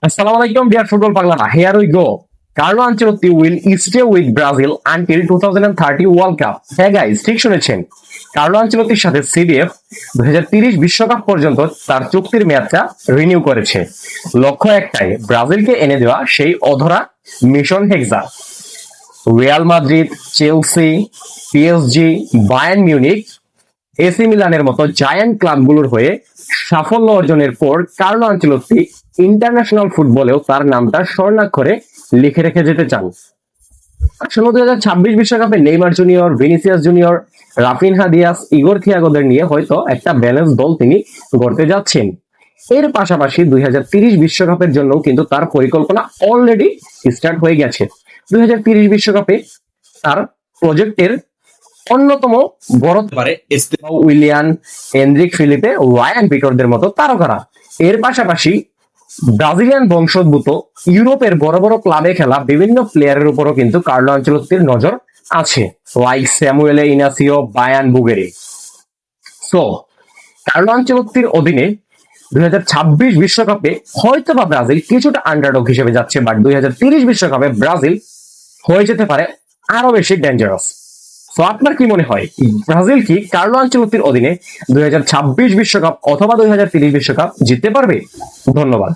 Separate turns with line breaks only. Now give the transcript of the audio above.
Assalamu alaikum, dear football Paglana. Here we go. Carlo Ancelotti will stay with Brazil until 2030 World Cup. হ্যাঁ guys, ঠিক শুনেছেন। Carlo আনচেলত্তির সাথে CDF 2030 বিশ্বকাপ পর্যন্ত তার চুক্তির মেয়াদটা রিনিউ করেছে। লক্ষ্য একটাই, ব্রাজিলকে এনে দেওয়া সেই অধরা mission hexa. Real Madrid, Chelsea, PSG, Bayern Munich, AC মিলানের মতো জায়ান্ট ক্লাবগুলোর হয়ে সাফল্য অর্জনের পর কার্লো আনচেলত্তি ইন্টারন্যাশনাল ফুটবলেও তার নামটা স্বর্ণাক্ষরে লিখে রেখে যেতে চান। আসলে 2026 বিশ্বকাপে Neymar junior, Vinicius junior, Raphinha Dias, Igor থিয়াগোদের নিয়ে হয়তো একটা ব্যালেন্স দল তিনি গড়তে যাচ্ছেন। এর পাশাপাশি 2030 বিশ্বকাপের জন্য কিন্তু তার পরিকল্পনা অলরেডি স্টার্ট হয়ে গেছে। 2030 বিশ্বকাপে তার প্রজেক্টের অন্যতম বড় হতে পারে Estevao Willian, Endrick Felipe, Ryan পিটরদের মতো তারকারা। এর পাশাপাশি ব্রাজিলিয়ান বংশোদ্ভূত ইউরোপের বড় বড় ক্লাবে খেলা বিভিন্ন প্লেয়ারের উপরও কিন্তু কার্লো আনচেলত্তির নজর আছে, লাইক স্যামুয়েলে ইনাসিও, বায়ান বুগেরি। সো কার্লো আনচেলত্তির অধীনে 2026 বিশ্বকাপে হয়তো বা ব্রাজিল কিছুটা আন্ডারডগ হিসেবে যাচ্ছে, বাট 2030 বিশ্বকাপে ব্রাজিল হয়ে যেতে পারে আরো বেশি ডেঞ্জারাস। তো আপনার কি মনে হয়, ব্রাজিল কি কার্লো আনচেলত্তির অধীনে 2026 বিশ্বকাপ অথবা 2030 বিশ্বকাপ জিততে পারবে? ধন্যবাদ।